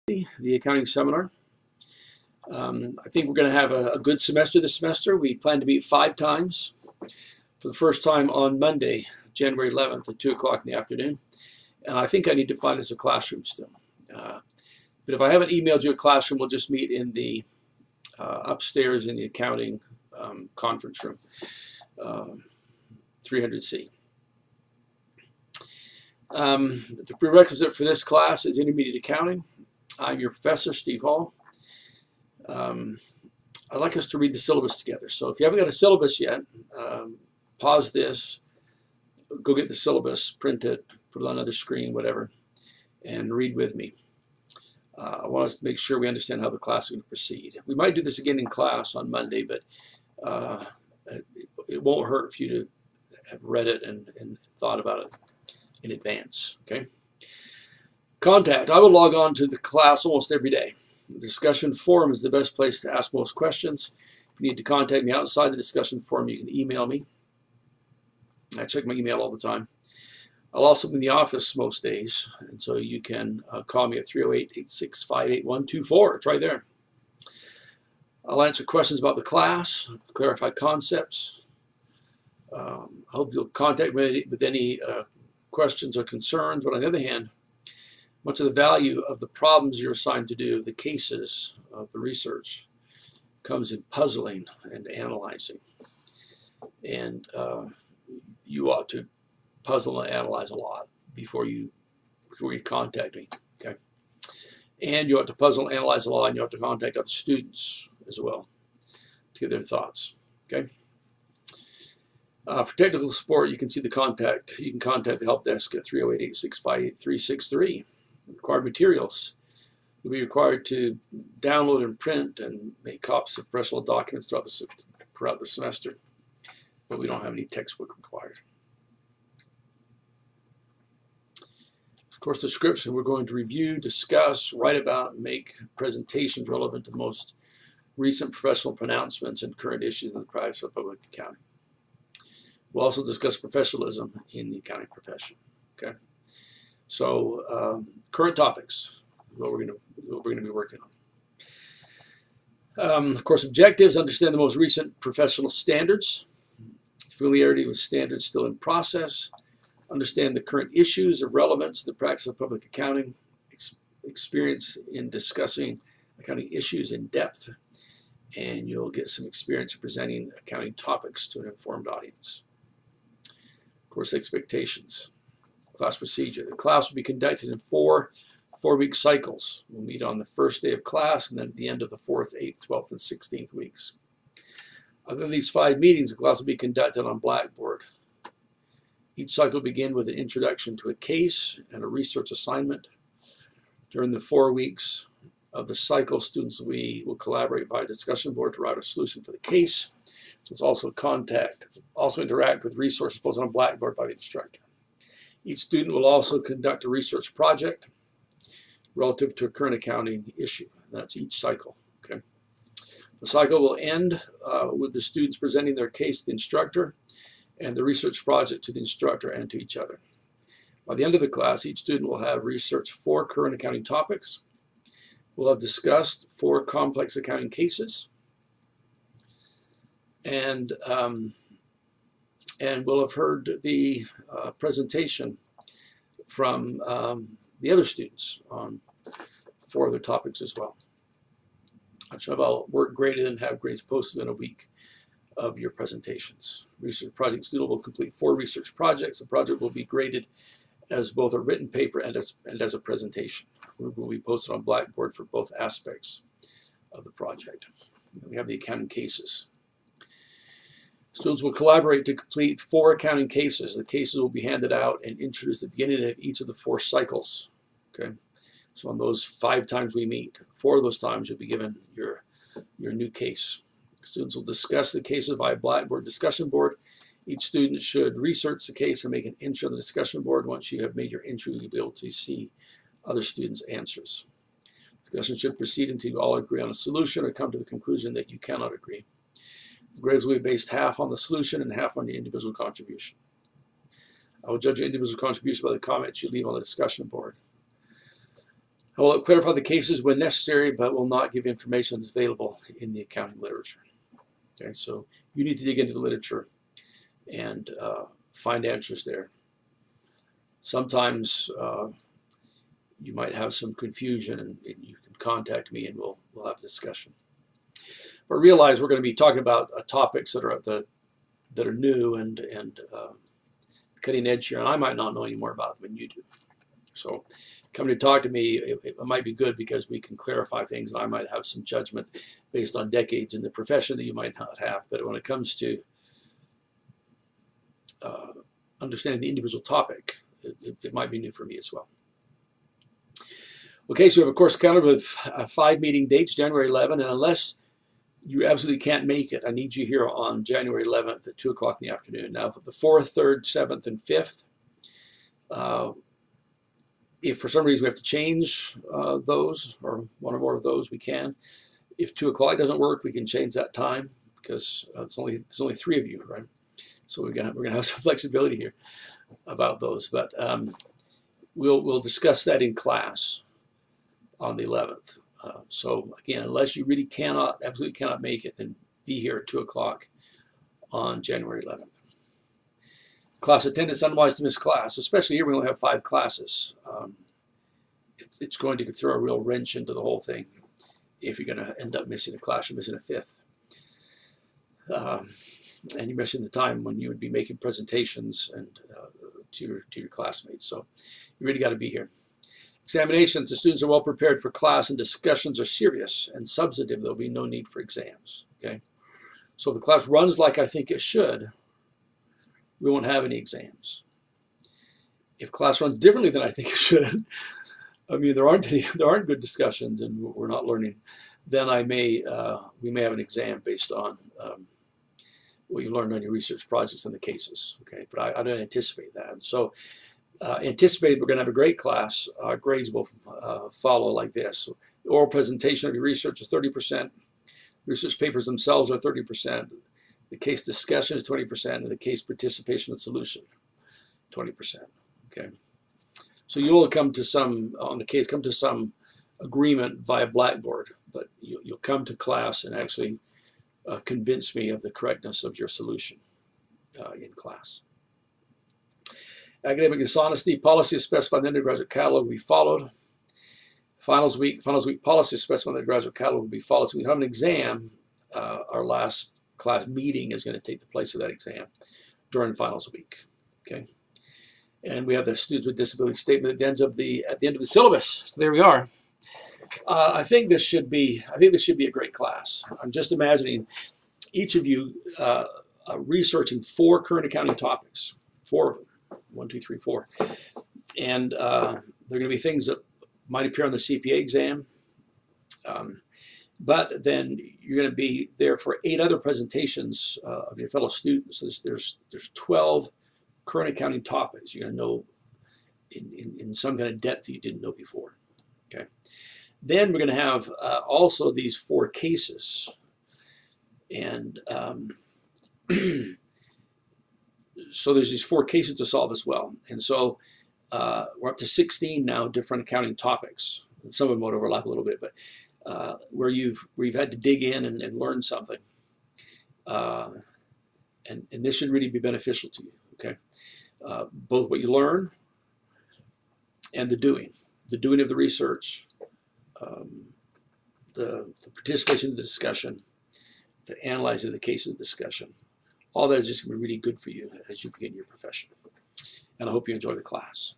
the accounting seminar. I think we're going to have a good semester this semester. We plan to meet 5 times. For the first time on Monday, January 11th at 2 o'clock in the afternoon. And I think I need to find us a classroom still. But if I haven't emailed you a classroom, we'll just meet in the upstairs in the accounting conference room, 300C. The prerequisite for this class is intermediate accounting. I'm your professor, Steve Hall. I'd like us to read the syllabus together. So if you haven't got a syllabus yet, pause this, go get the syllabus, print it, put it on another screen, whatever, and read with me. I want us to make sure we understand how the class is going to proceed. We might do this again in class on Monday, but it won't hurt for you to have read it and thought about it in advance. Okay. Contact. I will log on to the class almost every day. The discussion forum is the best place to ask most questions. If you need to contact me outside the discussion forum, you can email me. I check my email all the time. I'll also be in the office most days, and so you can call me at 308-865-8124. It's right there. I'll answer questions about the class, clarify concepts. I hope you'll contact me with any questions or concerns, but on the other hand, much of the value of the problems you're assigned to do, the cases of the research, comes in puzzling and analyzing. And you ought to puzzle and analyze a lot before you contact me. Okay, and you ought to puzzle and analyze a lot, and you ought to contact other students as well to get their thoughts. Okay. For technical support, you can see the contact. You can contact the help desk at 308-865-8363. Required materials. You'll be required to download and print and make copies of professional documents throughout the semester, but we don't have any textbook required. Course description, we're going to review, discuss, write about, and make presentations relevant to the most recent professional pronouncements and current issues in the practice of public accounting. We'll also discuss professionalism in the accounting profession. Okay, so current topics, what we're going to be working on. Of course, objectives: understand the most recent professional standards, familiarity with standards still in process, understand the current issues of relevance to the practice of public accounting, experience in discussing accounting issues in depth, and you'll get some experience in presenting accounting topics to an informed audience. Course expectations. Class procedure. The class will be conducted in 4-week cycles. We'll meet on the first day of class and then at the end of the 4th, 8th, 12th, and 16th weeks. Other than these 5 meetings, the class will be conducted on Blackboard. Each cycle will begin with an introduction to a case and a research assignment. During the 4 weeks of the cycle, students will collaborate via discussion board to write a solution for the case. So it's also interact with resources posted on Blackboard by the instructor. Each student will also conduct a research project relative to a current accounting issue. That's each cycle. Okay. The cycle will end with the students presenting their case to the instructor and the research project to the instructor and to each other. By the end of the class, each student will have researched 4 current accounting topics. We'll have discussed 4 complex accounting cases, and we'll have heard the presentation from the other students on 4 other topics as well. I'll work graded and have grades posted in a week of your presentations. Research project student will complete 4 research projects. The project will be graded as both a written paper and as a presentation. It will be posted on Blackboard for both aspects of the project. We have the accounting cases. Students will collaborate to complete 4 accounting cases. The cases will be handed out and introduced at the beginning of each of the 4 cycles. Okay, so on those 5 times we meet, 4 of those times you'll be given your new case. Students will discuss the cases via Blackboard discussion board. Each student should research the case and make an entry on the discussion board. Once you have made your entry, you'll be able to see other students' answers. Discussion should proceed until you all agree on a solution or come to the conclusion that you cannot agree. The grades will be based half on the solution and half on the individual contribution. I will judge your individual contribution by the comments you leave on the discussion board. I will clarify the cases when necessary, but will not give information that's available in the accounting literature. Okay, so you need to dig into the literature and find answers there. Sometimes you might have some confusion, and you can contact me, and we'll have a discussion. But realize we're going to be talking about topics that are new and cutting edge here, and I might not know any more about them than you do. So coming to talk to me, it might be good because we can clarify things, and I might have some judgment based on decades in the profession that you might not have. But when it comes to understanding the individual topic, it might be new for me as well. Okay, so we have a course calendar with 5 meeting dates, January 11, and unless you absolutely can't make it, I need you here on January 11th at 2 o'clock in the afternoon. Now, the 4th, 3rd, 7th, and 5th, if for some reason we have to change those, or one or more of those, we can. If 2 o'clock doesn't work, we can change that time because there's only 3 of you, right? So we're gonna have some flexibility here about those, but we'll discuss that in class on the 11th. So again, unless you really absolutely cannot make it, then be here at 2 o'clock on January 11th. Class attendance, unwise to miss class, especially here we only have 5 classes. It's going to throw a real wrench into the whole thing if you're going to end up missing a class or missing a 5th. And you're missing the time when you would be making presentations and to your classmates. So you really got to be here. Examinations, the students are well prepared for class and discussions are serious and substantive. There'll be no need for exams. Okay, so if the class runs like I think it should, we won't have any exams. If class runs differently than I think it should, I mean there aren't good discussions and we're not learning, then we may have an exam based on what you learned on your research projects and the cases. Okay, but I don't anticipate that. So anticipate we're going to have a great class. Our grades will follow like this. So the oral presentation of your research is 30%. Research papers themselves are 30%. The case discussion is 20%, and the case participation and solution, 20%. Okay, so you'll come to some agreement via Blackboard, but you'll come to class and actually convince me of the correctness of your solution in class. Academic dishonesty policy is specified in the undergraduate catalog will be followed. Finals week policy is specified in the undergraduate catalog will be followed. So we have an exam. Our last class meeting is going to take the place of that exam during finals week. Okay, and we have the students with disability statement at the end of the syllabus. So there we are. I think this should be a great class. I'm just imagining each of you researching 4 current accounting topics, 4 of them. 1, 2, 3, 4, and they're going to be things that might appear on the CPA exam, but then you're going to be there for 8 other presentations of your fellow students. So there's 12 current accounting topics you're going to know in some kind of depth that you didn't know before. Okay, then we're going to have also these 4 cases, and so there's these 4 cases to solve as well. And so we're up to 16 now different accounting topics. Some of them might overlap a little bit, but where you've had to dig in and learn something. And this should really be beneficial to you, okay? Both what you learn and the doing of the research, the participation in the discussion, the analyzing of the case of the discussion. All that is just going to be really good for you as you begin your profession. And I hope you enjoy the class.